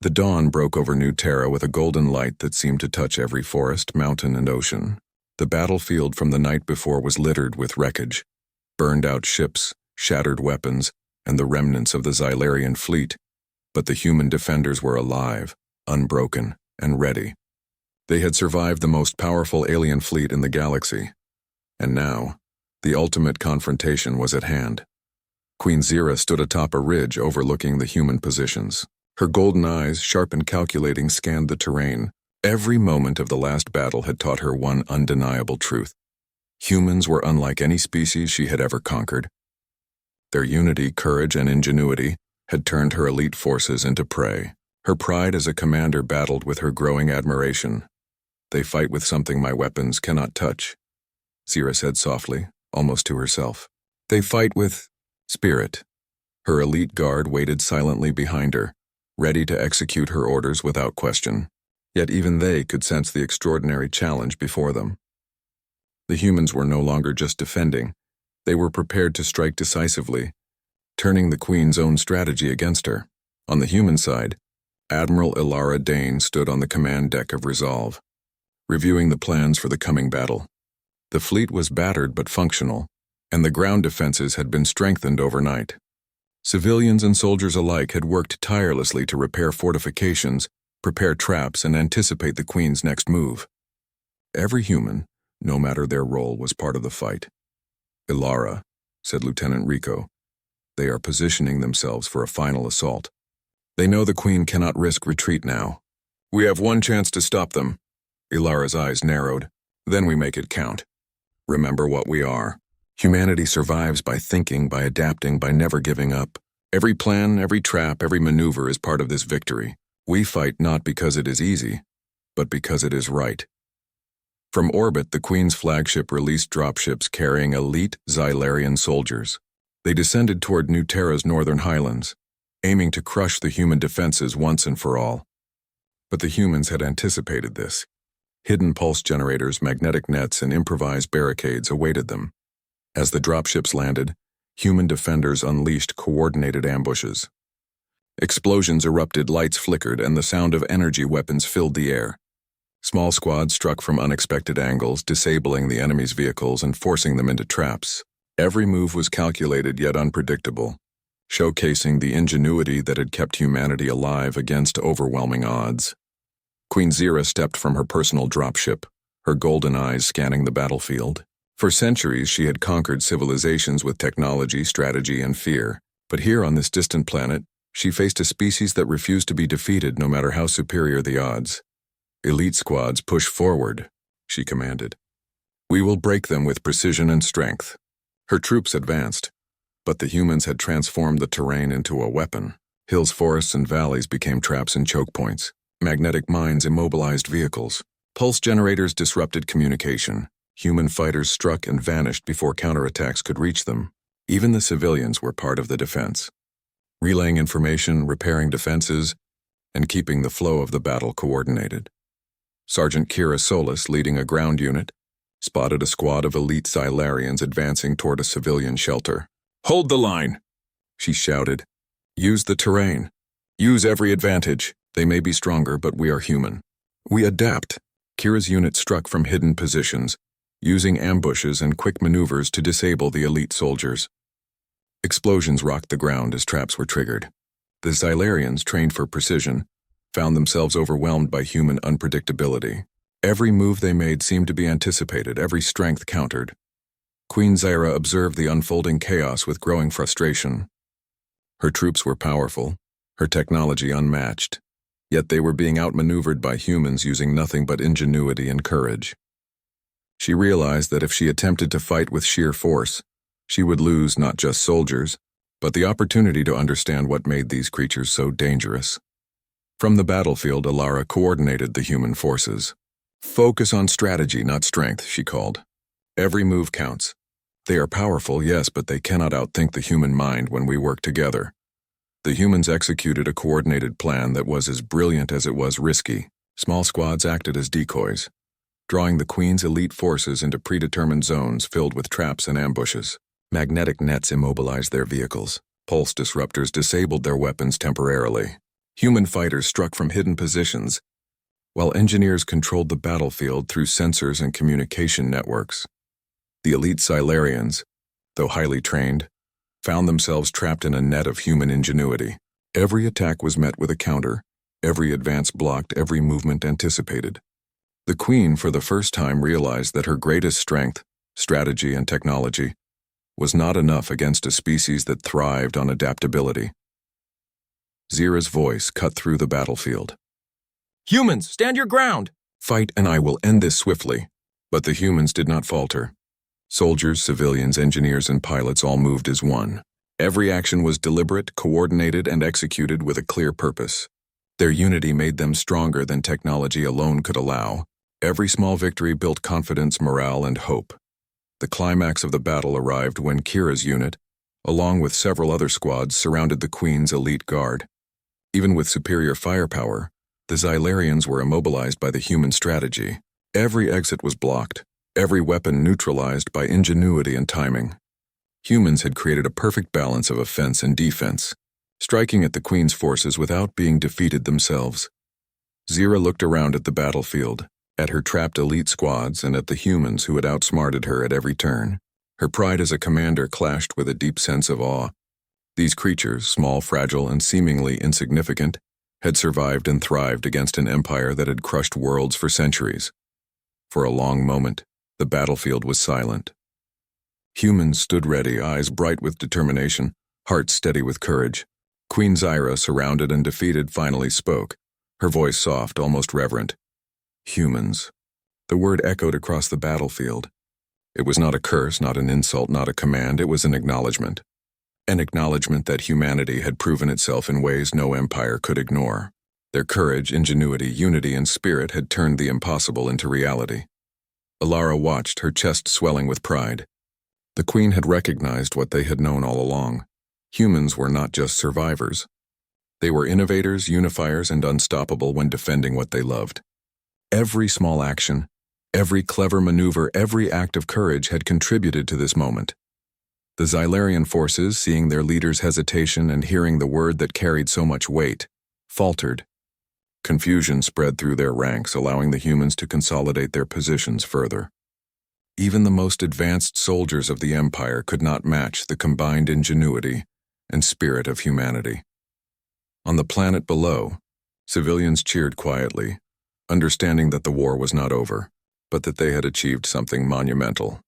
The dawn broke over New Terra with a golden light that seemed to touch every forest, mountain, and ocean. The battlefield from the night before was littered with wreckage, burned-out ships, shattered weapons, and the remnants of the Xylarian fleet. But the human defenders were alive, unbroken, and ready. They had survived the most powerful alien fleet in the galaxy. And now, the ultimate confrontation was at hand. Queen Zira stood atop a ridge overlooking the human positions. Her golden eyes, sharp and calculating, scanned the terrain. Every moment of the last battle had taught her one undeniable truth. Humans were unlike any species she had ever conquered. Their unity, courage, and ingenuity had turned her elite forces into prey. Her pride as a commander battled with her growing admiration. "They fight with something my weapons cannot touch," Zira said softly, almost to herself. "They fight with spirit." Her elite guard waited silently behind her, ready to execute her orders without question. Yet even they could sense the extraordinary challenge before them. The humans were no longer just defending. They were prepared to strike decisively, turning the Queen's own strategy against her. On the human side, Admiral Ilara Dane stood on the command deck of Resolve, reviewing the plans for the coming battle. The fleet was battered but functional, and the ground defenses had been strengthened overnight. Civilians and soldiers alike had worked tirelessly to repair fortifications, prepare traps, and anticipate the Queen's next move. Every human, no matter their role, was part of the fight. "Ilara," said Lieutenant Rico, "they are positioning themselves for a final assault. They know the Queen cannot risk retreat now. We have one chance to stop them." Ilara's eyes narrowed. "Then we make it count. Remember what we are. Humanity survives by thinking, by adapting, by never giving up. Every plan, every trap, every maneuver is part of this victory. We fight not because it is easy, but because it is right." From orbit, the Queen's flagship released dropships carrying elite Xylarian soldiers. They descended toward New Terra's northern highlands, aiming to crush the human defenses once and for all. But the humans had anticipated this. Hidden pulse generators, magnetic nets, and improvised barricades awaited them. As the dropships landed, human defenders unleashed coordinated ambushes. Explosions erupted, lights flickered, and the sound of energy weapons filled the air. Small squads struck from unexpected angles, disabling the enemy's vehicles and forcing them into traps. Every move was calculated yet unpredictable, showcasing the ingenuity that had kept humanity alive against overwhelming odds. Queen Zira stepped from her personal dropship, her golden eyes scanning the battlefield. For centuries, she had conquered civilizations with technology, strategy, and fear. But here on this distant planet, she faced a species that refused to be defeated no matter how superior the odds. "Elite squads, push forward," she commanded. "We will break them with precision and strength." Her troops advanced, but the humans had transformed the terrain into a weapon. Hills, forests, and valleys became traps and choke points. Magnetic mines immobilized vehicles. Pulse generators disrupted communication. Human fighters struck and vanished before counterattacks could reach them. Even the civilians were part of the defense, relaying information, repairing defenses, and keeping the flow of the battle coordinated. Sergeant Kira Solis, leading a ground unit, spotted a squad of elite Xylarians advancing toward a civilian shelter. "Hold the line," she shouted. "Use the terrain. Use every advantage. They may be stronger, but we are human. We adapt." Kira's unit struck from hidden positions, using ambushes and quick maneuvers to disable the elite soldiers. Explosions rocked the ground as traps were triggered. The Xylarians, trained for precision, found themselves overwhelmed by human unpredictability. Every move they made seemed to be anticipated, every strength countered. Queen Zira observed the unfolding chaos with growing frustration. Her troops were powerful, her technology unmatched, yet they were being outmaneuvered by humans using nothing but ingenuity and courage. She realized that if she attempted to fight with sheer force, she would lose not just soldiers, but the opportunity to understand what made these creatures so dangerous. From the battlefield, Ilara coordinated the human forces. "Focus on strategy, not strength," she called. "Every move counts. They are powerful, yes, but they cannot outthink the human mind when we work together." The humans executed a coordinated plan that was as brilliant as it was risky. Small squads acted as decoys, drawing the Queen's elite forces into predetermined zones filled with traps and ambushes. Magnetic nets immobilized their vehicles. Pulse disruptors disabled their weapons temporarily. Human fighters struck from hidden positions, while engineers controlled the battlefield through sensors and communication networks. The elite Silarians, though highly trained, found themselves trapped in a net of human ingenuity. Every attack was met with a counter, every advance blocked, every movement anticipated. The Queen for the first time realized that her greatest strength, strategy and technology, was not enough against a species that thrived on adaptability. Zira's voice cut through the battlefield. "Humans, stand your ground!" "Fight and I will end this swiftly." But the humans did not falter. Soldiers, civilians, engineers, and pilots all moved as one. Every action was deliberate, coordinated, and executed with a clear purpose. Their unity made them stronger than technology alone could allow. Every small victory built confidence, morale, and hope. The climax of the battle arrived when Kira's unit, along with several other squads, surrounded the Queen's elite guard. Even with superior firepower, the Xylarians were immobilized by the human strategy. Every exit was blocked, every weapon neutralized by ingenuity and timing. Humans had created a perfect balance of offense and defense, striking at the Queen's forces without being defeated themselves. Zira looked around at the battlefield, at her trapped elite squads, and at the humans who had outsmarted her at every turn. Her pride as a commander clashed with a deep sense of awe. These creatures, small, fragile, and seemingly insignificant, had survived and thrived against an empire that had crushed worlds for centuries. For a long moment, the battlefield was silent. Humans stood ready, eyes bright with determination, hearts steady with courage. Queen Zira, surrounded and defeated, finally spoke, her voice soft, almost reverent. "Humans." The word echoed across the battlefield. It was not a curse, not an insult, not a command, it was an acknowledgement. An acknowledgement that humanity had proven itself in ways no empire could ignore. Their courage, ingenuity, unity, and spirit had turned the impossible into reality. Alara watched, her chest swelling with pride. The Queen had recognized what they had known all along. Humans were not just survivors. They were innovators, unifiers, and unstoppable when defending what they loved. Every small action, every clever maneuver, every act of courage had contributed to this moment. The Xylarian forces, seeing their leader's hesitation and hearing the word that carried so much weight, faltered. Confusion spread through their ranks, allowing the humans to consolidate their positions further. Even the most advanced soldiers of the Empire could not match the combined ingenuity and spirit of humanity. On the planet below, civilians cheered quietly, understanding that the war was not over, but that they had achieved something monumental.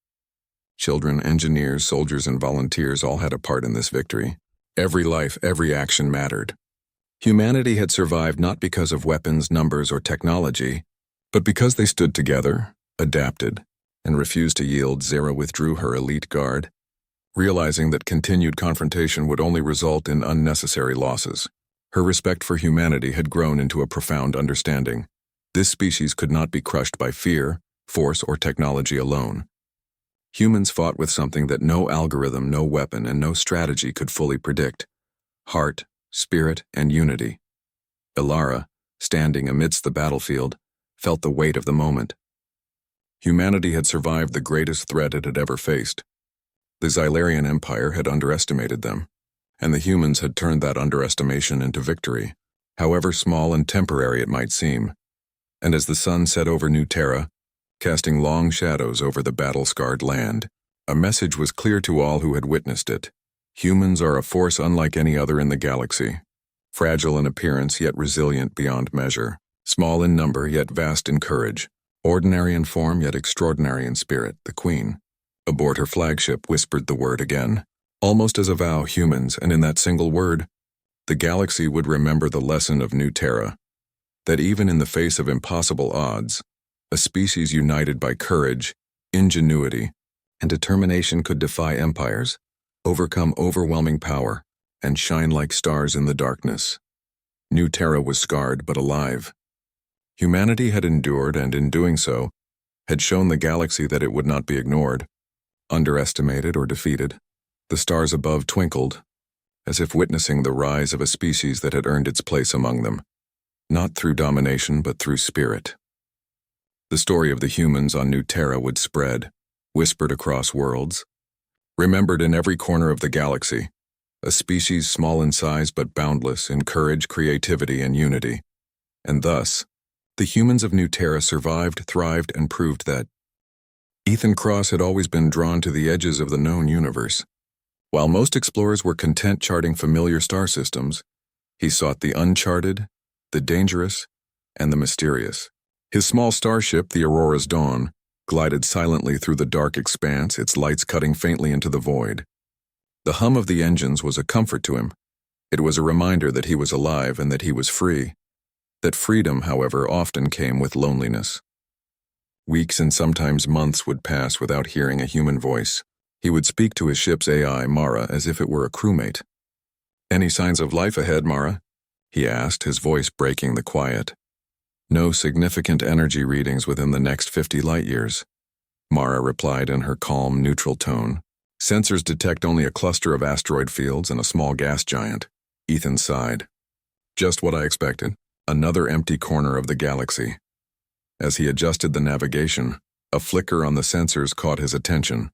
Children, engineers, soldiers, and volunteers all had a part in this victory. Every life, every action mattered. Humanity had survived not because of weapons, numbers, or technology, but because they stood together, adapted, and refused to yield. Zira withdrew her elite guard, realizing that continued confrontation would only result in unnecessary losses. Her respect for humanity had grown into a profound understanding. This species could not be crushed by fear, force, or technology alone. Humans fought with something that no algorithm, no weapon, and no strategy could fully predict: heart, spirit, and unity. Alara, standing amidst the battlefield, felt the weight of the moment. Humanity had survived the greatest threat it had ever faced. The Xylarian Empire had underestimated them, and the humans had turned that underestimation into victory, however small and temporary it might seem. And as the sun set over New Terra, casting long shadows over the battle-scarred land, a message was clear to all who had witnessed it. Humans are a force unlike any other in the galaxy. Fragile in appearance, yet resilient beyond measure. Small in number, yet vast in courage. Ordinary in form, yet extraordinary in spirit. The Queen, aboard her flagship, whispered the word again. Almost as a vow, humans, and in that single word, the galaxy would remember the lesson of New Terra. That even in the face of impossible odds, a species united by courage, ingenuity, and determination could defy empires, overcome overwhelming power, and shine like stars in the darkness. New Terra was scarred but alive. Humanity had endured, and in doing so, had shown the galaxy that it would not be ignored, underestimated, or defeated. The stars above twinkled, as if witnessing the rise of a species that had earned its place among them, not through domination but through spirit. The story of the humans on New Terra would spread, whispered across worlds, remembered in every corner of the galaxy, a species small in size but boundless in courage, creativity, and unity. And thus, the humans of New Terra survived, thrived, and proved that Ethan Cross had always been drawn to the edges of the known universe. While most explorers were content charting familiar star systems, he sought the uncharted, the dangerous, and the mysterious. His small starship, the Aurora's Dawn, glided silently through the dark expanse, its lights cutting faintly into the void. The hum of the engines was a comfort to him. It was a reminder that he was alive and that he was free. That freedom, however, often came with loneliness. Weeks and sometimes months would pass without hearing a human voice. He would speak to his ship's AI, Mara, as if it were a crewmate. "Any signs of life ahead, Mara?" he asked, his voice breaking the quiet. "No significant energy readings within the next 50 light-years," Mara replied in her calm, neutral tone. "Sensors detect only a cluster of asteroid fields and a small gas giant." Ethan sighed. "Just what I expected. Another empty corner of the galaxy." As he adjusted the navigation, a flicker on the sensors caught his attention.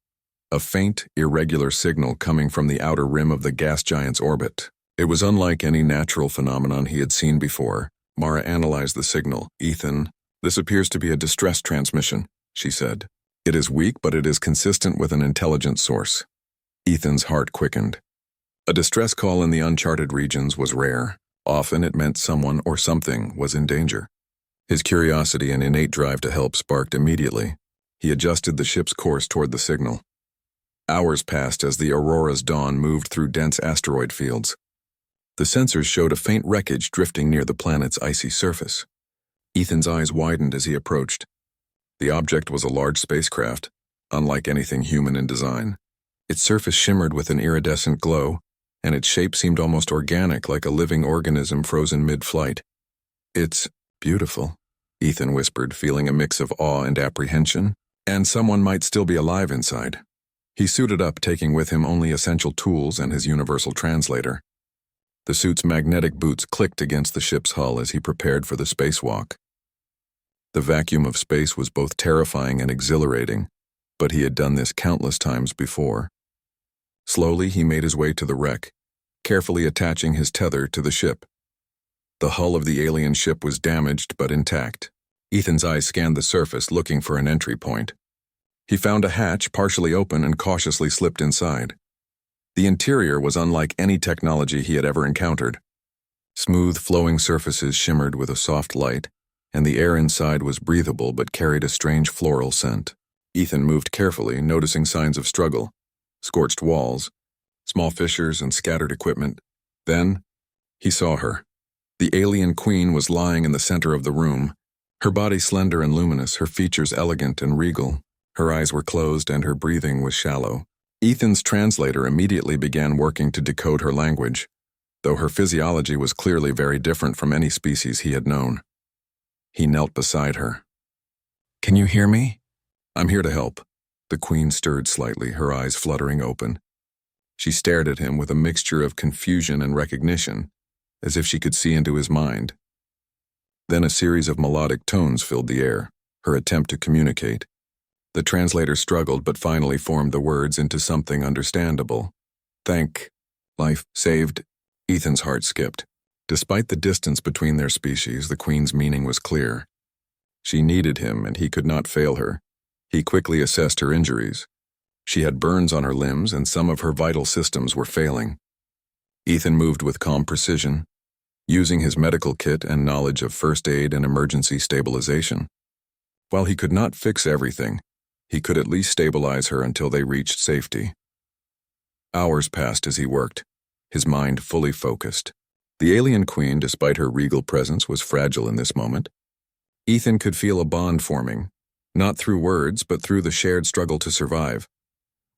A faint, irregular signal coming from the outer rim of the gas giant's orbit. It was unlike any natural phenomenon he had seen before. Mara analyzed the signal. "Ethan, this appears to be a distress transmission," she said. "It is weak, but it is consistent with an intelligent source." Ethan's heart quickened. A distress call in the uncharted regions was rare. Often it meant someone or something was in danger. His curiosity and innate drive to help sparked immediately. He adjusted the ship's course toward the signal. Hours passed as the Aurora's Dawn moved through dense asteroid fields. The sensors showed a faint wreckage drifting near the planet's icy surface. Ethan's eyes widened as he approached. The object was a large spacecraft, unlike anything human in design. Its surface shimmered with an iridescent glow, and its shape seemed almost organic, like a living organism frozen mid-flight. "It's beautiful," Ethan whispered, feeling a mix of awe and apprehension, and someone might still be alive inside. He suited up, taking with him only essential tools and his universal translator. The suit's magnetic boots clicked against the ship's hull as he prepared for the spacewalk. The vacuum of space was both terrifying and exhilarating, but he had done this countless times before. Slowly, he made his way to the wreck, carefully attaching his tether to the ship. The hull of the alien ship was damaged but intact. Ethan's eyes scanned the surface, looking for an entry point. He found a hatch partially open and cautiously slipped inside. The interior was unlike any technology he had ever encountered. Smooth, flowing surfaces shimmered with a soft light, and the air inside was breathable but carried a strange floral scent. Ethan moved carefully, noticing signs of struggle. Scorched walls, small fissures, and scattered equipment. Then, he saw her. The alien queen was lying in the center of the room, her body slender and luminous, her features elegant and regal. Her eyes were closed and her breathing was shallow. Ethan's translator immediately began working to decode her language, though her physiology was clearly very different from any species he had known. He knelt beside her. "Can you hear me?" "I'm here to help." The queen stirred slightly, her eyes fluttering open. She stared at him with a mixture of confusion and recognition, as if she could see into his mind. Then a series of melodic tones filled the air, her attempt to communicate. The translator struggled but finally formed the words into something understandable. "Thank, life saved." Ethan's heart skipped. Despite the distance between their species, the queen's meaning was clear. She needed him and he could not fail her. He quickly assessed her injuries. She had burns on her limbs and some of her vital systems were failing. Ethan moved with calm precision, using his medical kit and knowledge of first aid and emergency stabilization. While he could not fix everything, he could at least stabilize her until they reached safety. Hours passed as he worked, his mind fully focused. The alien queen, despite her regal presence, was fragile in this moment. Ethan could feel a bond forming, not through words, but through the shared struggle to survive.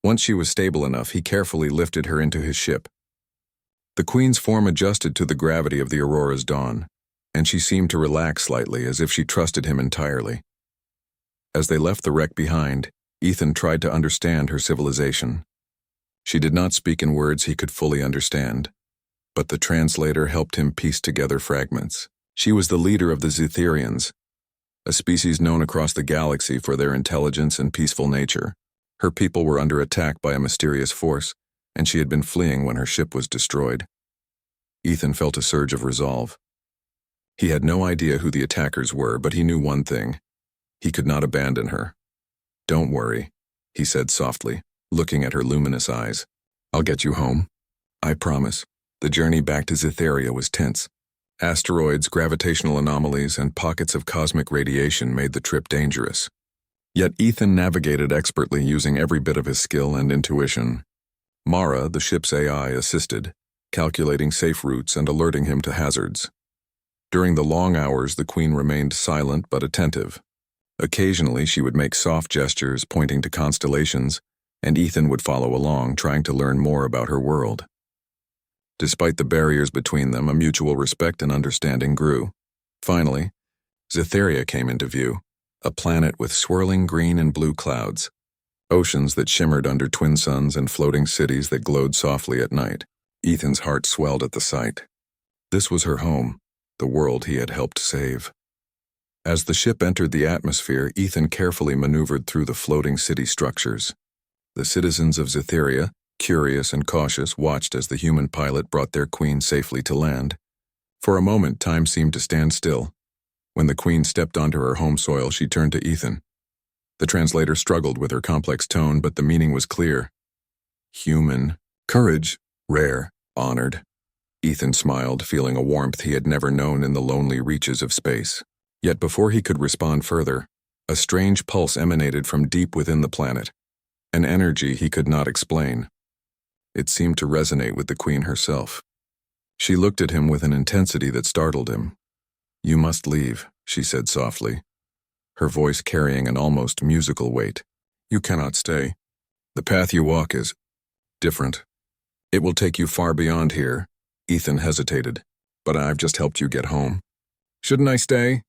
Once she was stable enough, he carefully lifted her into his ship. The queen's form adjusted to the gravity of the Aurora's Dawn, and she seemed to relax slightly, as if she trusted him entirely. As they left the wreck behind, Ethan tried to understand her civilization. She did not speak in words he could fully understand, but the translator helped him piece together fragments. She was the leader of the Zetherians, a species known across the galaxy for their intelligence and peaceful nature. Her people were under attack by a mysterious force, and she had been fleeing when her ship was destroyed. Ethan felt a surge of resolve. He had no idea who the attackers were, but he knew one thing. He could not abandon her. "Don't worry," he said softly, looking at her luminous eyes. "I'll get you home. I promise." The journey back to Zetheria was tense. Asteroids, gravitational anomalies, and pockets of cosmic radiation made the trip dangerous. Yet Ethan navigated expertly, using every bit of his skill and intuition. Mara, the ship's AI, assisted, calculating safe routes and alerting him to hazards. During the long hours, the Queen remained silent but attentive. Occasionally, she would make soft gestures pointing to constellations, and Ethan would follow along, trying to learn more about her world. Despite the barriers between them, a mutual respect and understanding grew. Finally, Zetheria came into view, a planet with swirling green and blue clouds, oceans that shimmered under twin suns and floating cities that glowed softly at night. Ethan's heart swelled at the sight. This was her home, the world he had helped save. As the ship entered the atmosphere, Ethan carefully maneuvered through the floating city structures. The citizens of Zetheria, curious and cautious, watched as the human pilot brought their Queen safely to land. For a moment, time seemed to stand still. When the Queen stepped onto her home soil, she turned to Ethan. The translator struggled with her complex tone, but the meaning was clear. Human. Courage. Rare. Honored. Ethan smiled, feeling a warmth he had never known in the lonely reaches of space. Yet before he could respond further, a strange pulse emanated from deep within the planet, an energy he could not explain. It seemed to resonate with the Queen herself. She looked at him with an intensity that startled him. "You must leave," she said softly, her voice carrying an almost musical weight. "You cannot stay. The path you walk is different. It will take you far beyond here." Ethan hesitated. "But I've just helped you get home." "Shouldn't I stay?"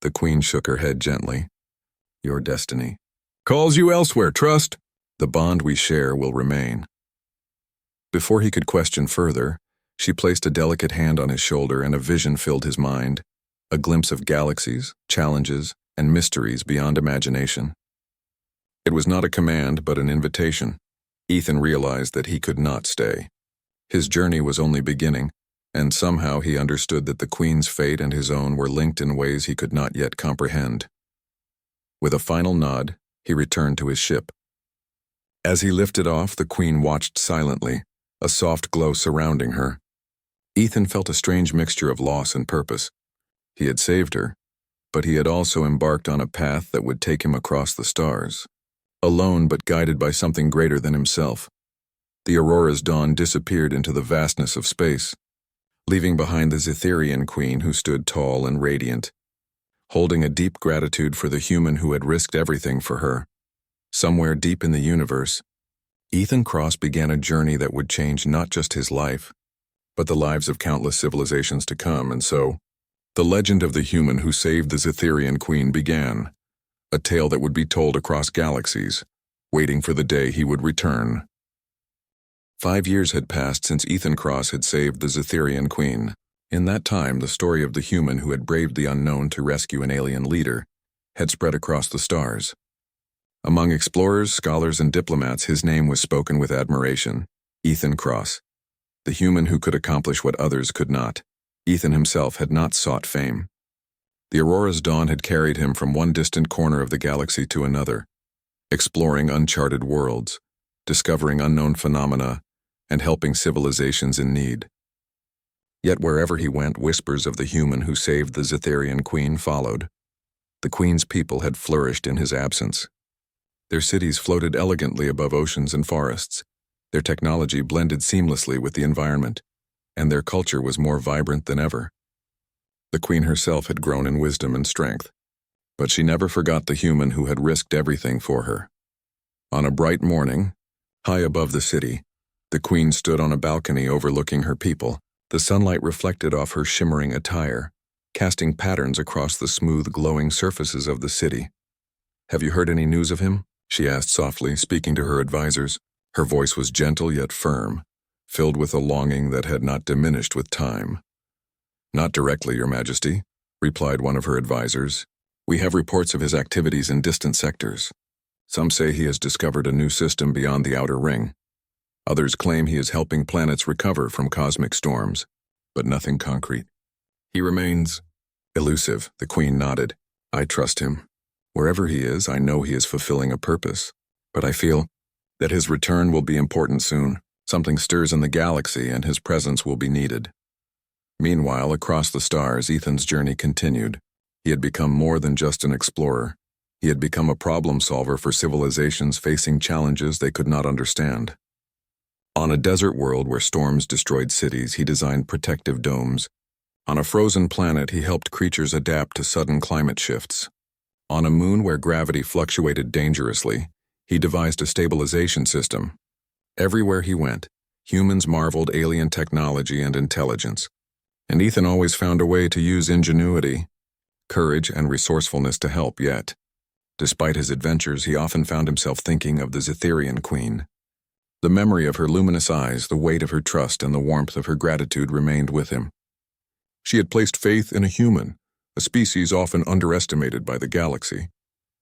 The Queen shook her head gently. "Your destiny calls you elsewhere, trust. The bond we share will remain." Before he could question further, she placed a delicate hand on his shoulder and a vision filled his mind, a glimpse of galaxies, challenges, and mysteries beyond imagination. It was not a command, but an invitation. Ethan realized that he could not stay. His journey was only beginning, and somehow he understood that the Queen's fate and his own were linked in ways he could not yet comprehend. With a final nod, he returned to his ship. As he lifted off, the Queen watched silently, a soft glow surrounding her. Ethan felt a strange mixture of loss and purpose. He had saved her, but he had also embarked on a path that would take him across the stars. Alone but guided by something greater than himself. The Aurora's dawn disappeared into the vastness of space, leaving behind the Zetherian Queen who stood tall and radiant, holding a deep gratitude for the human who had risked everything for her. Somewhere deep in the universe, Ethan Cross began a journey that would change not just his life, but the lives of countless civilizations to come, and so, the legend of the human who saved the Zetherian Queen began, a tale that would be told across galaxies, waiting for the day he would return. 5 years had passed since Ethan Cross had saved the Zetherian Queen. In that time, the story of the human who had braved the unknown to rescue an alien leader had spread across the stars. Among explorers, scholars, and diplomats, his name was spoken with admiration. Ethan Cross, the human who could accomplish what others could not. Ethan himself had not sought fame. The Aurora's dawn had carried him from one distant corner of the galaxy to another, exploring uncharted worlds, discovering unknown phenomena, and helping civilizations in need. Yet wherever he went, whispers of the human who saved the Zetherian Queen followed. The Queen's people had flourished in his absence. Their cities floated elegantly above oceans and forests. Their technology blended seamlessly with the environment, and their culture was more vibrant than ever. The Queen herself had grown in wisdom and strength, but she never forgot the human who had risked everything for her. On a bright morning, high above the city, the Queen stood on a balcony overlooking her people. The sunlight reflected off her shimmering attire, casting patterns across the smooth, glowing surfaces of the city. "Have you heard any news of him?" she asked softly, speaking to her advisors. Her voice was gentle yet firm, filled with a longing that had not diminished with time. "Not directly, Your Majesty," replied one of her advisors. "We have reports of his activities in distant sectors. Some say he has discovered a new system beyond the outer ring. Others claim he is helping planets recover from cosmic storms, but nothing concrete. He remains elusive, the Queen nodded. I trust him. Wherever he is, I know he is fulfilling a purpose, but I feel that his return will be important soon. Something stirs in the galaxy and his presence will be needed. Meanwhile, across the stars, Ethan's journey continued. He had become more than just an explorer. He had become a problem solver for civilizations facing challenges they could not understand. On a desert world where storms destroyed cities, he designed protective domes. On a frozen planet, he helped creatures adapt to sudden climate shifts. On a moon where gravity fluctuated dangerously, he devised a stabilization system. Everywhere he went, humans marveled alien technology and intelligence, and Ethan always found a way to use ingenuity, courage, and resourcefulness to help. Yet, despite his adventures, he often found himself thinking of the Zetherian Queen. The memory of her luminous eyes, the weight of her trust, and the warmth of her gratitude remained with him. She had placed faith in a human, a species often underestimated by the galaxy,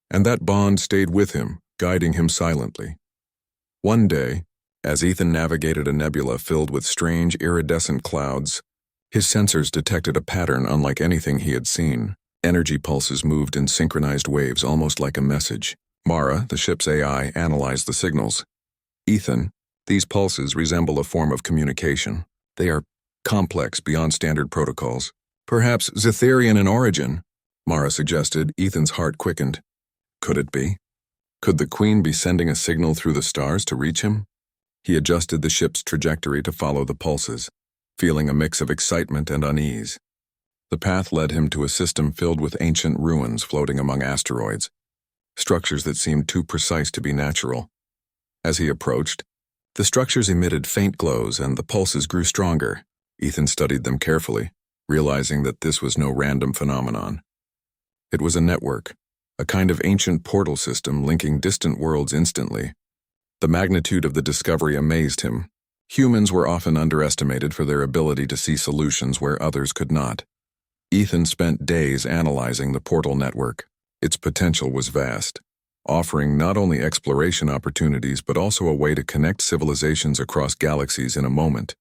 and that bond stayed with him, guiding him silently. One day, as Ethan navigated a nebula filled with strange, iridescent clouds, his sensors detected a pattern unlike anything he had seen. Energy pulses moved in synchronized waves, almost like a message. Mara, the ship's AI, analyzed the signals. Ethan, these pulses resemble a form of communication. They are complex beyond standard protocols. Perhaps Zetherian in origin, Mara suggested. Ethan's heart quickened. Could it be? Could the Queen be sending a signal through the stars to reach him? He adjusted the ship's trajectory to follow the pulses, feeling a mix of excitement and unease. The path led him to a system filled with ancient ruins floating among asteroids, structures that seemed too precise to be natural. As he approached, the structures emitted faint glows and the pulses grew stronger. Ethan studied them carefully, realizing that this was no random phenomenon. It was a network, a kind of ancient portal system linking distant worlds instantly. The magnitude of the discovery amazed him. Humans were often underestimated for their ability to see solutions where others could not. Ethan spent days analyzing the portal network. Its potential was vast, offering not only exploration opportunities but also a way to connect civilizations across galaxies in a moment.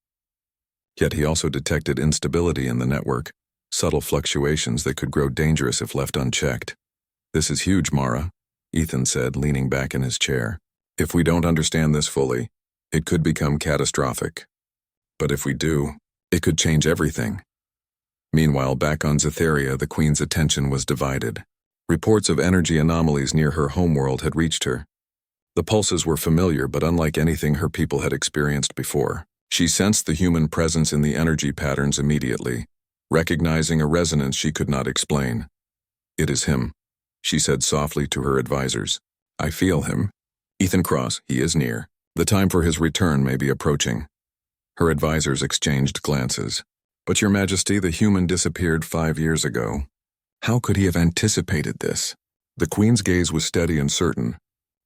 Yet he also detected instability in the network, subtle fluctuations that could grow dangerous if left unchecked. This is huge, Mara, Ethan said, leaning back in his chair. If we don't understand this fully, it could become catastrophic. But if we do, it could change everything. Meanwhile, back on Zetheria, the Queen's attention was divided. Reports of energy anomalies near her homeworld had reached her. The pulses were familiar, but unlike anything her people had experienced before. She sensed the human presence in the energy patterns immediately, recognizing a resonance she could not explain. It is him, she said softly to her advisors. I feel him. Ethan Cross, he is near. The time for his return may be approaching. Her advisors exchanged glances. But Your Majesty, the human disappeared 5 years ago. How could he have anticipated this? The Queen's gaze was steady and certain.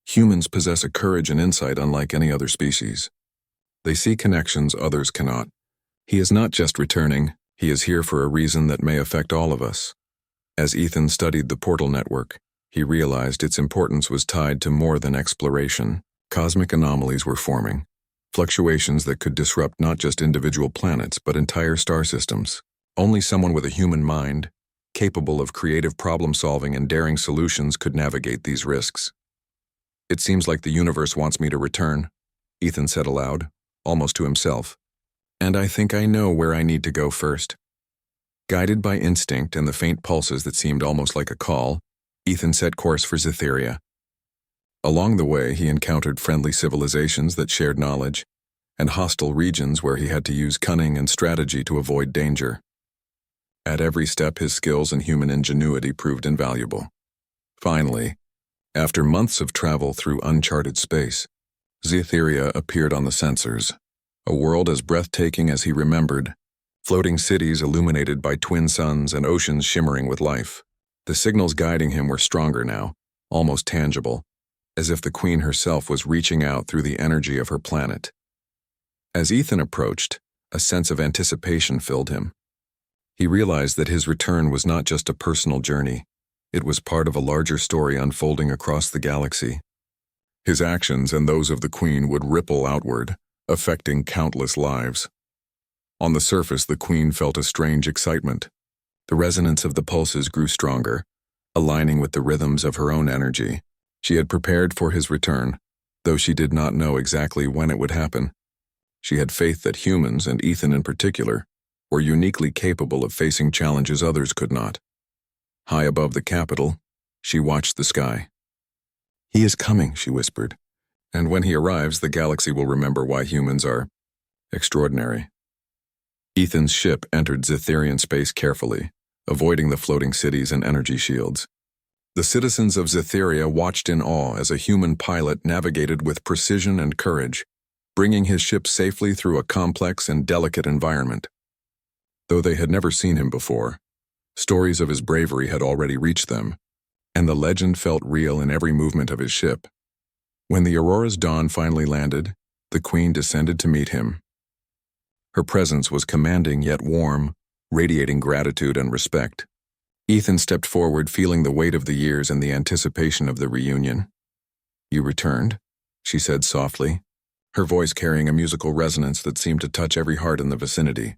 Humans possess a courage and insight unlike any other species. They see connections others cannot. He is not just returning, he is here for a reason that may affect all of us. As Ethan studied the portal network, he realized its importance was tied to more than exploration. Cosmic anomalies were forming, fluctuations that could disrupt not just individual planets but entire star systems. Only someone with a human mind, capable of creative problem-solving and daring solutions, could navigate these risks. It seems like the universe wants me to return, Ethan said aloud, almost to himself. And I think I know where I need to go first. Guided by instinct and the faint pulses that seemed almost like a call, Ethan set course for Zetheria. Along the way, he encountered friendly civilizations that shared knowledge, and hostile regions where he had to use cunning and strategy to avoid danger. At every step, his skills and human ingenuity proved invaluable. Finally, after months of travel through uncharted space, Zetheria appeared on the sensors, a world as breathtaking as he remembered, floating cities illuminated by twin suns and oceans shimmering with life. The signals guiding him were stronger now, almost tangible, as if the Queen herself was reaching out through the energy of her planet. As Ethan approached, a sense of anticipation filled him. He realized that his return was not just a personal journey, it was part of a larger story unfolding across the galaxy. His actions and those of the Queen would ripple outward, affecting countless lives. On the surface, the Queen felt a strange excitement. The resonance of the pulses grew stronger, aligning with the rhythms of her own energy. She had prepared for his return, though she did not know exactly when it would happen. She had faith that humans, and Ethan in particular, were uniquely capable of facing challenges others could not. High above the capital, she watched the sky. "He is coming," she whispered, "and when he arrives, the galaxy will remember why humans are extraordinary." Ethan's ship entered Zetherian space carefully, avoiding the floating cities and energy shields. The citizens of Zetheria watched in awe as a human pilot navigated with precision and courage, bringing his ship safely through a complex and delicate environment. Though they had never seen him before, stories of his bravery had already reached them, and the legend felt real in every movement of his ship. When the Aurora's dawn finally landed, the Queen descended to meet him. Her presence was commanding yet warm, radiating gratitude and respect. Ethan stepped forward, feeling the weight of the years and the anticipation of the reunion. "You returned?" she said softly, her voice carrying a musical resonance that seemed to touch every heart in the vicinity.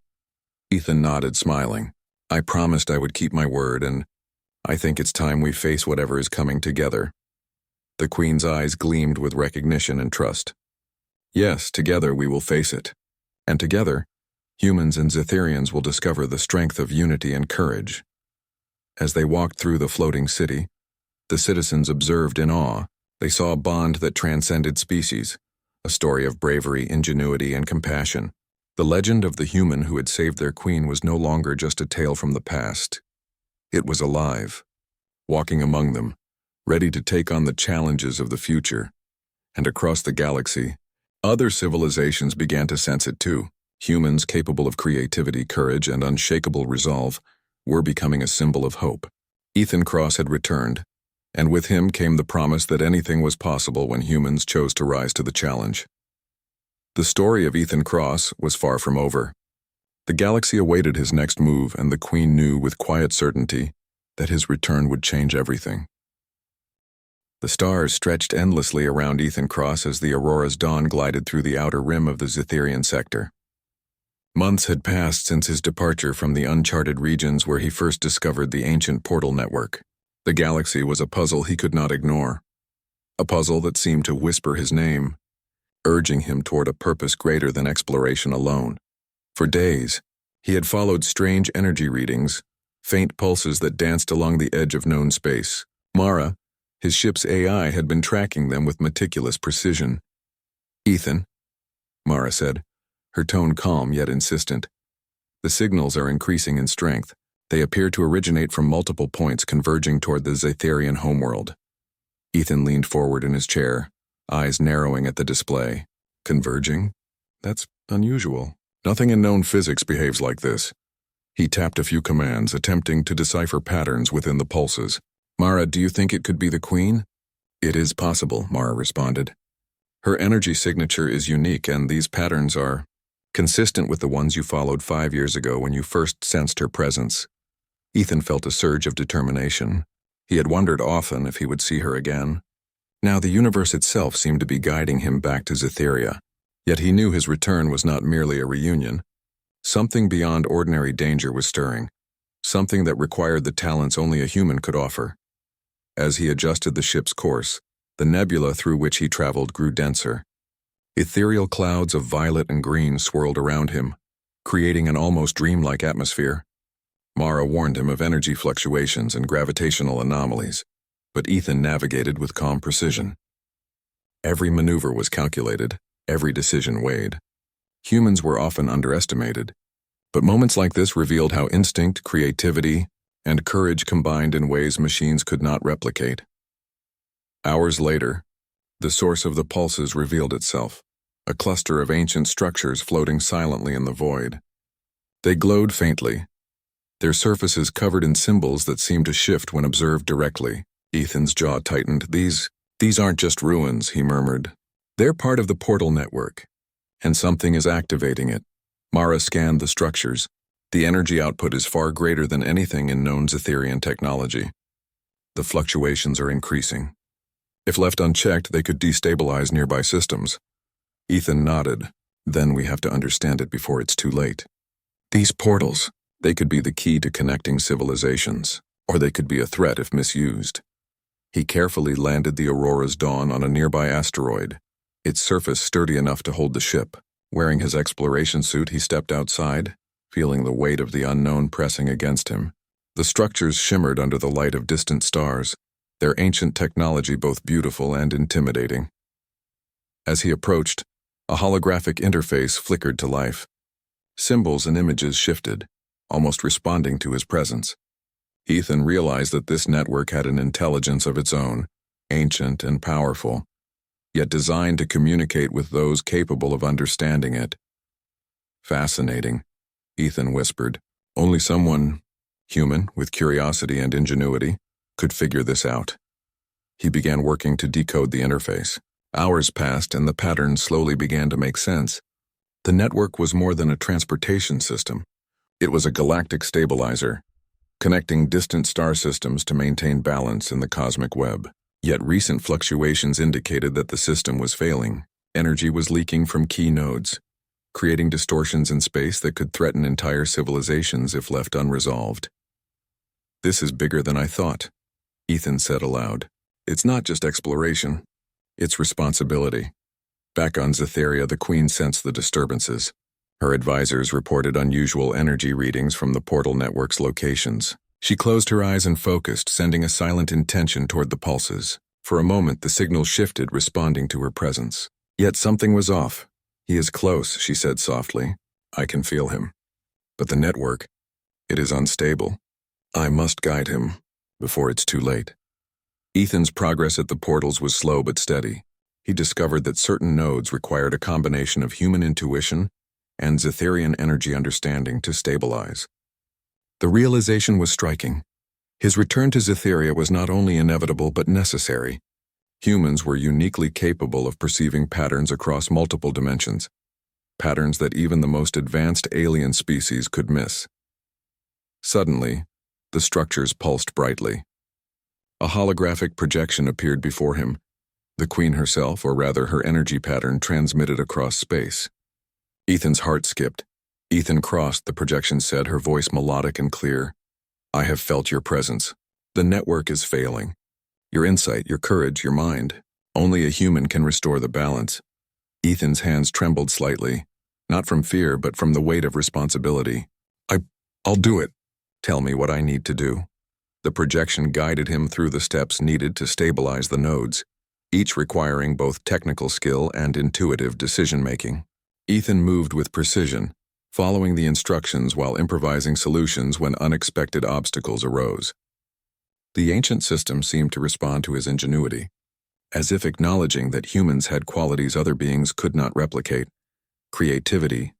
Ethan nodded, smiling. "I promised I would keep my word, and I think it's time we face whatever is coming together." The Queen's eyes gleamed with recognition and trust. "Yes, together we will face it. And together, humans and Zetherians will discover the strength of unity and courage." As they walked through the floating city, the citizens observed in awe. They saw a bond that transcended species, a story of bravery, ingenuity, and compassion. The legend of the human who had saved their queen was no longer just a tale from the past. It was alive, walking among them, ready to take on the challenges of the future. And across the galaxy, other civilizations began to sense it too. Humans capable of creativity, courage, and unshakable resolve were becoming a symbol of hope. Ethan Cross had returned, and with him came the promise that anything was possible when humans chose to rise to the challenge. The story of Ethan Cross was far from over. The galaxy awaited his next move, and the Queen knew with quiet certainty that his return would change everything. The stars stretched endlessly around Ethan Cross as the Aurora's dawn glided through the outer rim of the Zetherian sector. Months had passed since his departure from the uncharted regions where he first discovered the ancient portal network. The galaxy was a puzzle he could not ignore, a puzzle that seemed to whisper his name, urging him toward a purpose greater than exploration alone. For days, he had followed strange energy readings, faint pulses that danced along the edge of known space. Mara, his ship's AI, had been tracking them with meticulous precision. "Ethan," Mara said, her tone calm yet insistent. "The signals are increasing in strength. They appear to originate from multiple points converging toward the Zetherian homeworld." Ethan leaned forward in his chair, eyes narrowing at the display. "Converging? That's unusual. Nothing in known physics behaves like this." He tapped a few commands, attempting to decipher patterns within the pulses. "Mara, do you think it could be the Queen?" "It is possible," Mara responded. "Her energy signature is unique, and these patterns are consistent with the ones you followed 5 years ago when you first sensed her presence." Ethan felt a surge of determination. He had wondered often if he would see her again. Now the universe itself seemed to be guiding him back to Zetheria. Yet he knew his return was not merely a reunion. Something beyond ordinary danger was stirring, something that required the talents only a human could offer. As he adjusted the ship's course, the nebula through which he traveled grew denser. Ethereal clouds of violet and green swirled around him, creating an almost dreamlike atmosphere. Mara warned him of energy fluctuations and gravitational anomalies, but Ethan navigated with calm precision. Every maneuver was calculated, every decision weighed. Humans were often underestimated, but moments like this revealed how instinct, creativity, and courage combined in ways machines could not replicate. Hours later, the source of the pulses revealed itself, a cluster of ancient structures floating silently in the void. They glowed faintly, their surfaces covered in symbols that seemed to shift when observed directly. Ethan's jaw tightened. These aren't just ruins," he murmured. "They're part of the portal network, and something is activating it." Mara scanned the structures. The energy output is far greater than anything in known Zetherian technology. The fluctuations are increasing. If left unchecked, they could destabilize nearby systems. Ethan nodded, Then we have to understand it before it's too late. These portals, they could be the key to connecting civilizations, or they could be a threat if misused. He carefully landed the Aurora's Dawn on a nearby asteroid, its surface sturdy enough to hold the ship. Wearing his exploration suit, he stepped outside, feeling the weight of the unknown pressing against him. The structures shimmered under the light of distant stars, their ancient technology both beautiful and intimidating. As he approached, a holographic interface flickered to life. Symbols and images shifted, almost responding to his presence. Ethan realized that this network had an intelligence of its own, ancient and powerful, yet designed to communicate with those capable of understanding it. Fascinating, Ethan whispered. Only someone, human, with curiosity and ingenuity, could figure this out. He began working to decode the interface. Hours passed and the patterns slowly began to make sense. The network was more than a transportation system. It was a galactic stabilizer, connecting distant star systems to maintain balance in the cosmic web. Yet recent fluctuations indicated that the system was failing. Energy was leaking from key nodes, creating distortions in space that could threaten entire civilizations if left unresolved. "This is bigger than I thought," Ethan said aloud. "It's not just exploration. It's responsibility." Back on Zetheria, the Queen sensed the disturbances. Her advisors reported unusual energy readings from the portal network's locations. She closed her eyes and focused, sending a silent intention toward the pulses. For a moment, the signal shifted, responding to her presence. Yet something was off. "He is close," she said softly. "I can feel him. But the network, it is unstable. I must guide him before it's too late." Ethan's progress at the portals was slow but steady. He discovered that certain nodes required a combination of human intuition and Zetherian energy understanding to stabilize. The realization was striking. His return to Zetheria was not only inevitable but necessary. Humans were uniquely capable of perceiving patterns across multiple dimensions, patterns that even the most advanced alien species could miss. Suddenly, the structures pulsed brightly. A holographic projection appeared before him. The Queen herself, or rather her energy pattern, transmitted across space. Ethan's heart skipped. Ethan crossed, the projection said, her voice melodic and clear. "I have felt your presence. The network is failing. Your insight, your courage, your mind. Only a human can restore the balance." Ethan's hands trembled slightly, not from fear but from the weight of responsibility. I'll do it. Tell me what I need to do." The projection guided him through the steps needed to stabilize the nodes, each requiring both technical skill and intuitive decision-making. Ethan moved with precision, following the instructions while improvising solutions when unexpected obstacles arose. The ancient system seemed to respond to his ingenuity, as if acknowledging that humans had qualities other beings could not replicate: creativity,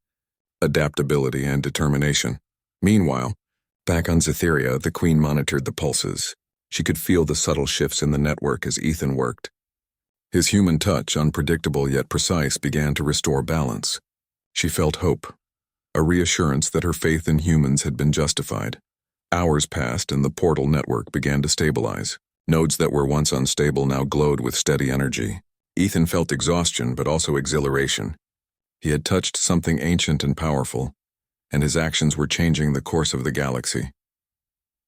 adaptability, and determination. Meanwhile, back on Zetheria, the Queen monitored the pulses. She could feel the subtle shifts in the network as Ethan worked. His human touch, unpredictable yet precise, began to restore balance. She felt hope, a reassurance that her faith in humans had been justified. Hours passed and the portal network began to stabilize. Nodes that were once unstable now glowed with steady energy. Ethan felt exhaustion but also exhilaration. He had touched something ancient and powerful, and his actions were changing the course of the galaxy.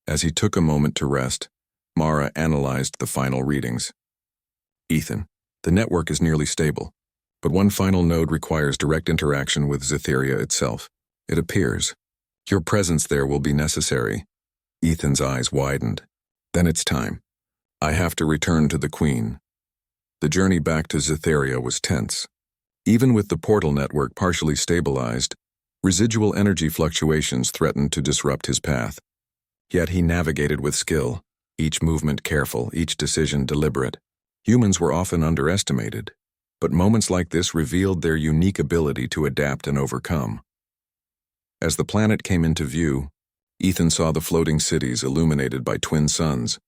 As he took a moment to rest, Mara analyzed the final readings. "Ethan, the network is nearly stable, but one final node requires direct interaction with Zetheria itself. It appears your presence there will be necessary." Ethan's eyes widened. "Then it's time. I have to return to the Queen." The journey back to Zetheria was tense. Even with the portal network partially stabilized, residual energy fluctuations threatened to disrupt his path. Yet he navigated with skill, each movement careful, each decision deliberate. Humans were often underestimated, but moments like this revealed their unique ability to adapt and overcome. As the planet came into view, Ethan saw the floating cities illuminated by twin suns,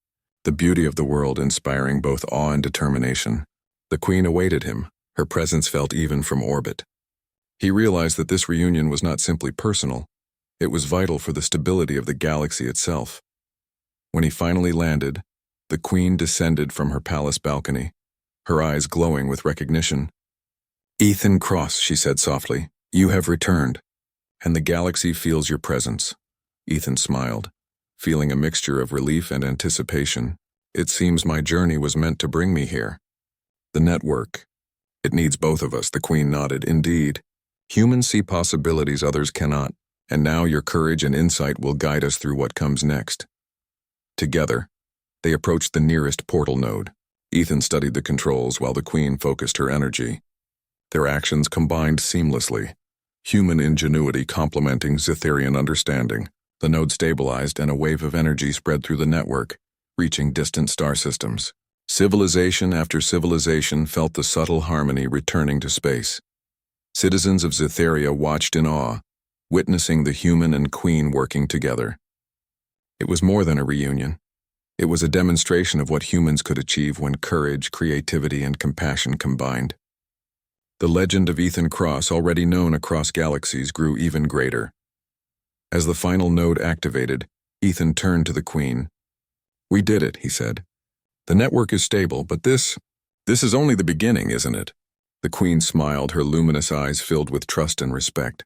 the beauty of the world inspiring both awe and determination. The Queen awaited him, her presence felt even from orbit. He realized that this reunion was not simply personal, it was vital for the stability of the galaxy itself. When he finally landed, the Queen descended from her palace balcony, her eyes glowing with recognition. Ethan Cross, she said softly, you have returned, and the galaxy feels your presence. Ethan smiled, feeling a mixture of relief and anticipation. It seems my journey was meant to bring me here. The network. It needs both of us, the Queen nodded. Indeed. Humans see possibilities others cannot, and now your courage and insight will guide us through what comes next. Together, they approached the nearest portal node. Ethan studied the controls while the Queen focused her energy. Their actions combined seamlessly, human ingenuity complementing Zitherian understanding. The node stabilized and a wave of energy spread through the network, reaching distant star systems. Civilization after civilization felt the subtle harmony returning to space. Citizens of Zitheria watched in awe, witnessing the human and Queen working together. It was more than a reunion. It was a demonstration of what humans could achieve when courage, creativity, and compassion combined. The legend of Ethan Cross, already known across galaxies, grew even greater. As the final node activated, Ethan turned to the Queen. We did it, he said. The network is stable, but this is only the beginning, isn't it? The Queen smiled, her luminous eyes filled with trust and respect.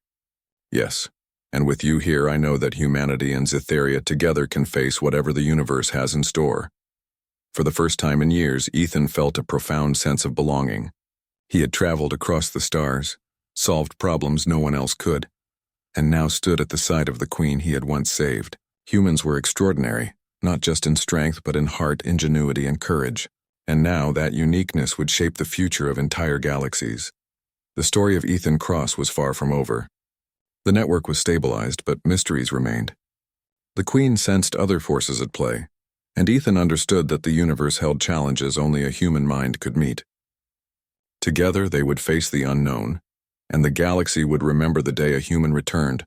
Yes, and with you here I know that humanity and Zitheria together can face whatever the universe has in store. For the first time in years, Ethan felt a profound sense of belonging. He had traveled across the stars, solved problems no one else could, and now stood at the side of the Queen he had once saved. Humans were extraordinary, not just in strength but in heart, ingenuity, and courage. And now that uniqueness would shape the future of entire galaxies. The story of Ethan Cross was far from over. The network was stabilized, but mysteries remained. The Queen sensed other forces at play, and Ethan understood that the universe held challenges only a human mind could meet. Together they would face the unknown, and the galaxy would remember the day a human returned,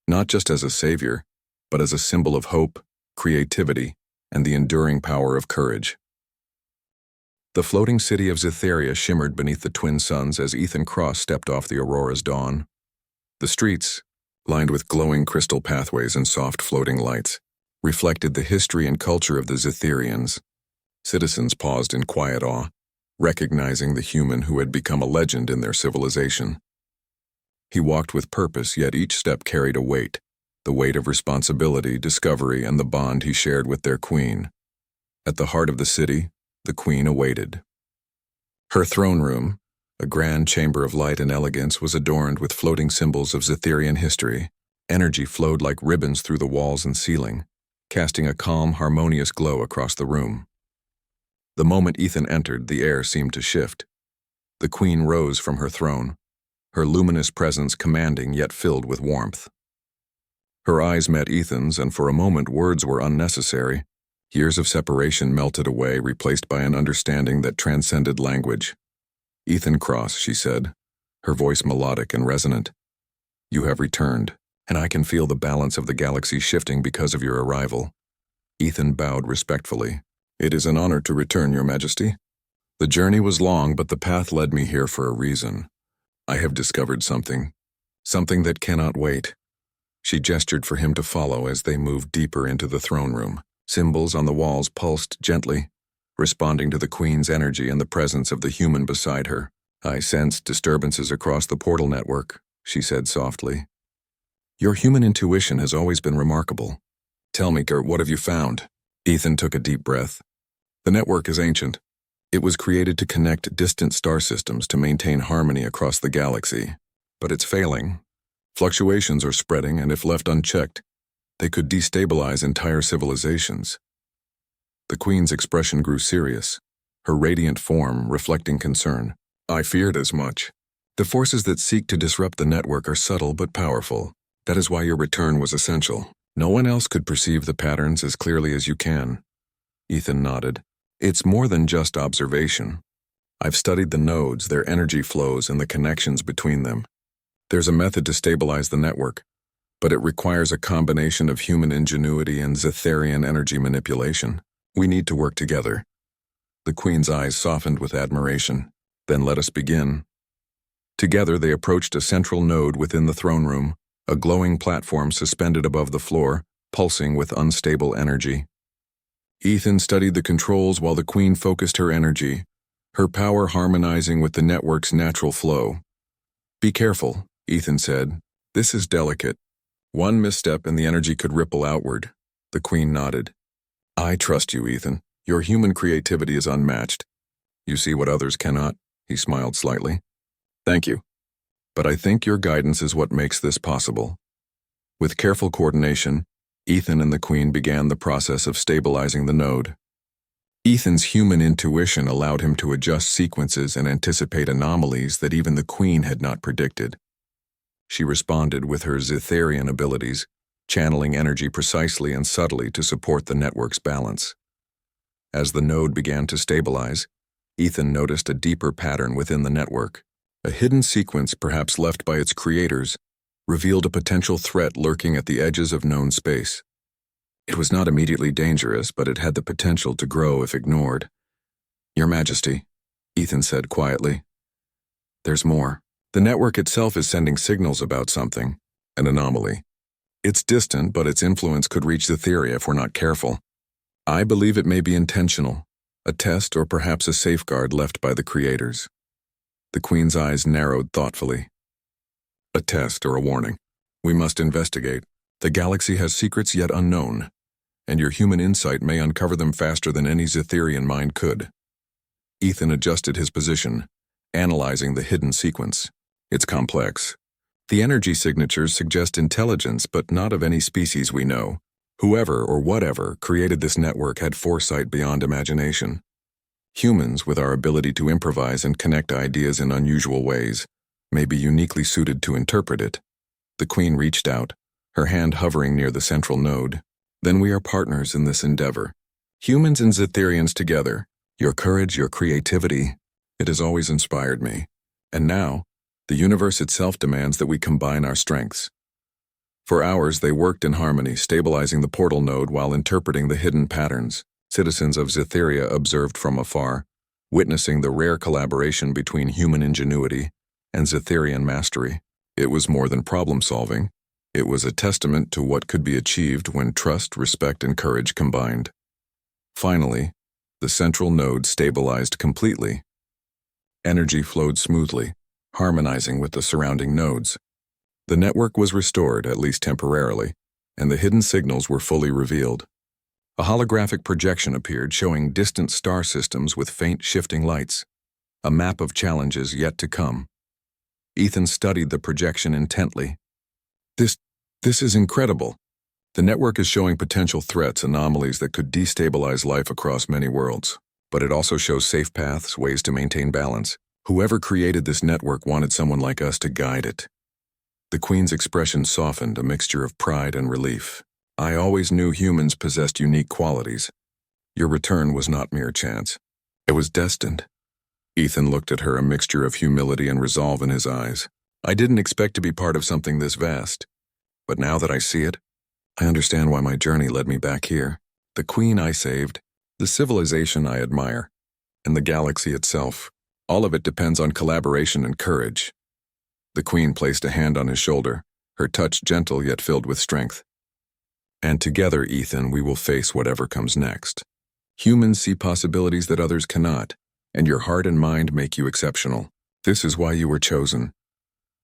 not just as a savior, but as a symbol of hope, creativity, and the enduring power of courage. The floating city of Zitheria shimmered beneath the twin suns as Ethan Cross stepped off the aurora's dawn. The streets, lined with glowing crystal pathways and soft floating lights, reflected the history and culture of the Zitherians. Citizens paused in quiet awe, recognizing the human who had become a legend in their civilization. He walked with purpose, yet each step carried a weight, the weight of responsibility, discovery, and the bond he shared with their Queen. At the heart of the city, the Queen awaited. Her throne room, a grand chamber of light and elegance, was adorned with floating symbols of Zitherian history. Energy flowed like ribbons through the walls and ceiling, casting a calm, harmonious glow across the room. The moment Ethan entered, the air seemed to shift. The Queen rose from her throne, her luminous presence commanding yet filled with warmth. Her eyes met Ethan's, and for a moment words were unnecessary. Years of separation melted away, replaced by an understanding that transcended language. Ethan Cross, she said, her voice melodic and resonant. You have returned, and I can feel the balance of the galaxy shifting because of your arrival. Ethan bowed respectfully. It is an honor to return, Your Majesty. The journey was long, but the path led me here for a reason. I have discovered something that cannot wait. She gestured for him to follow as they moved deeper into the throne room. Symbols on the walls pulsed gently, responding to the Queen's energy and the presence of the human beside her. I sensed disturbances across the portal network, she said softly. Your human intuition has always been remarkable. Tell me, Gert, what have you found? Ethan took a deep breath. The network is ancient. It was created to connect distant star systems to maintain harmony across the galaxy. But it's failing. Fluctuations are spreading, and if left unchecked, they could destabilize entire civilizations. The Queen's expression grew serious, her radiant form reflecting concern. I feared as much. The forces that seek to disrupt the network are subtle but powerful. That is why your return was essential. No one else could perceive the patterns as clearly as you can. Ethan nodded. It's more than just observation. I've studied the nodes, their energy flows, and the connections between them. There's a method to stabilize the network, but it requires a combination of human ingenuity and Zitherian energy manipulation. We need to work together. The Queen's eyes softened with admiration. Then let us begin. Together they approached a central node within the throne room, a glowing platform suspended above the floor, pulsing with unstable energy. Ethan studied the controls while the Queen focused her energy, her power harmonizing with the network's natural flow. Be careful, Ethan said. This is delicate. One misstep and the energy could ripple outward. The Queen nodded. I trust you, Ethan. Your human creativity is unmatched. You see what others cannot, he smiled slightly. Thank you. But I think your guidance is what makes this possible. With careful coordination, Ethan and the Queen began the process of stabilizing the node. Ethan's human intuition allowed him to adjust sequences and anticipate anomalies that even the Queen had not predicted. She responded with her Zitharian abilities, channeling energy precisely and subtly to support the network's balance. As the node began to stabilize, Ethan noticed a deeper pattern within the network. A hidden sequence, perhaps left by its creators, revealed a potential threat lurking at the edges of known space. It was not immediately dangerous, but it had the potential to grow if ignored. Your Majesty, Ethan said quietly. There's more. The network itself is sending signals about something, an anomaly. It's distant, but its influence could reach Zetheria if we're not careful. I believe it may be intentional, a test or perhaps a safeguard left by the creators. The Queen's eyes narrowed thoughtfully. A test or a warning. We must investigate. The galaxy has secrets yet unknown, and your human insight may uncover them faster than any Zetherian mind could. Ethan adjusted his position, analyzing the hidden sequence. It's complex. The energy signatures suggest intelligence, but not of any species we know. Whoever or whatever created this network had foresight beyond imagination. Humans, with our ability to improvise and connect ideas in unusual ways, may be uniquely suited to interpret it. The Queen reached out, her hand hovering near the central node. Then we are partners in this endeavor. Humans and Zetherians together. Your courage, your creativity, it has always inspired me. And now, the universe itself demands that we combine our strengths. For hours they worked in harmony, stabilizing the portal node while interpreting the hidden patterns. Citizens of Zetheria observed from afar, witnessing the rare collaboration between human ingenuity and Zetherian mastery. It was more than problem-solving. It was a testament to what could be achieved when trust, respect, and courage combined. Finally, the central node stabilized completely. Energy flowed smoothly, harmonizing with the surrounding nodes. The network was restored, at least temporarily, and the hidden signals were fully revealed. A holographic projection appeared showing distant star systems with faint shifting lights, a map of challenges yet to come. Ethan studied the projection intently. This is incredible. The network is showing potential threats, anomalies that could destabilize life across many worlds. But it also shows safe paths, ways to maintain balance. Whoever created this network wanted someone like us to guide it. The Queen's expression softened, a mixture of pride and relief. I always knew humans possessed unique qualities. Your return was not mere chance. It was destined. Ethan looked at her, a mixture of humility and resolve in his eyes. I didn't expect to be part of something this vast. But now that I see it, I understand why my journey led me back here. The Queen I saved, the civilization I admire, and the galaxy itself. All of it depends on collaboration and courage. The Queen placed a hand on his shoulder, her touch gentle yet filled with strength. And together, Ethan, we will face whatever comes next. Humans see possibilities that others cannot, and your heart and mind make you exceptional. This is why you were chosen.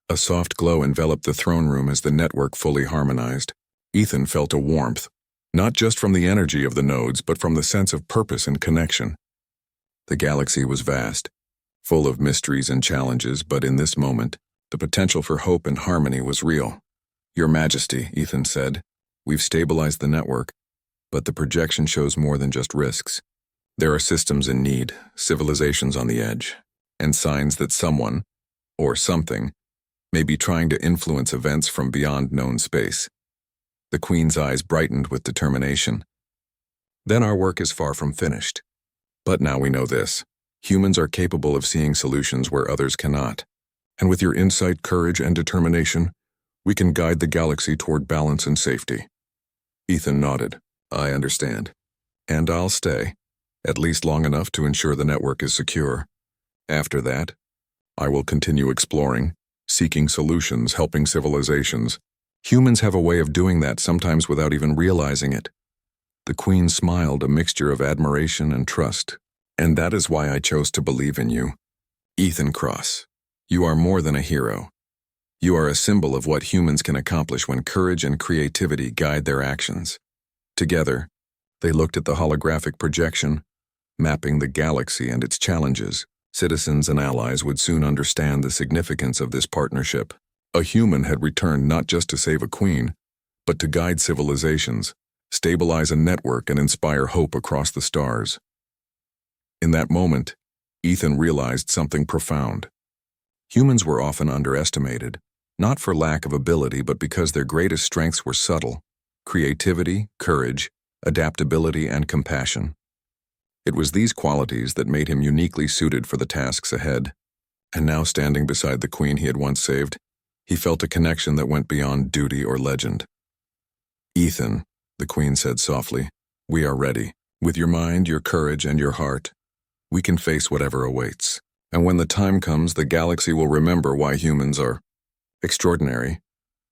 A soft glow enveloped the throne room as the network fully harmonized. Ethan felt a warmth, not just from the energy of the nodes, but from the sense of purpose and connection. The galaxy was vast, full of mysteries and challenges, but in this moment, the potential for hope and harmony was real. Your Majesty, Ethan said, we've stabilized the network, but the projection shows more than just risks. There are systems in need, civilizations on the edge, and signs that someone, or something, may be trying to influence events from beyond known space. The Queen's eyes brightened with determination. Then our work is far from finished. But now we know this. Humans are capable of seeing solutions where others cannot. And with your insight, courage, and determination, we can guide the galaxy toward balance and safety. Ethan nodded. I understand. And I'll stay, at least long enough to ensure the network is secure. After that, I will continue exploring, seeking solutions, helping civilizations. Humans have a way of doing that, sometimes without even realizing it. The Queen smiled, a mixture of admiration and trust. And that is why I chose to believe in you. Ethan Cross, you are more than a hero. You are a symbol of what humans can accomplish when courage and creativity guide their actions. Together, they looked at the holographic projection, mapping the galaxy and its challenges. Citizens and allies would soon understand the significance of this partnership. A human had returned not just to save a queen, but to guide civilizations, stabilize a network, and inspire hope across the stars. In that moment, Ethan realized something profound. Humans were often underestimated, not for lack of ability, but because their greatest strengths were subtle: creativity, courage, adaptability, and compassion. It was these qualities that made him uniquely suited for the tasks ahead. And now, standing beside the queen he had once saved, he felt a connection that went beyond duty or legend. "Ethan," the queen said softly, "we are ready. With your mind, your courage, and your heart, we can face whatever awaits. And when the time comes, the galaxy will remember why humans are extraordinary."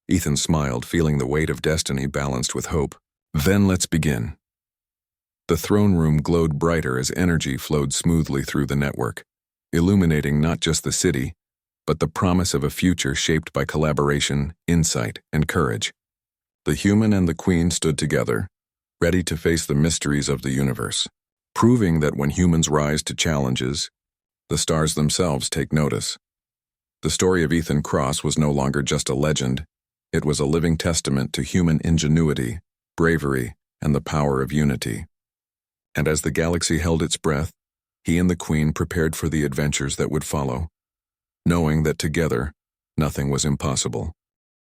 Ethan smiled, feeling the weight of destiny balanced with hope. "Then let's begin." The throne room glowed brighter as energy flowed smoothly through the network, illuminating not just the city, but the promise of a future shaped by collaboration, insight, and courage. The human and the queen stood together, ready to face the mysteries of the universe, proving that when humans rise to challenges, the stars themselves take notice. The story of Ethan Cross was no longer just a legend. It was a living testament to human ingenuity, bravery, and the power of unity. And as the galaxy held its breath, he and the queen prepared for the adventures that would follow, knowing that together, nothing was impossible.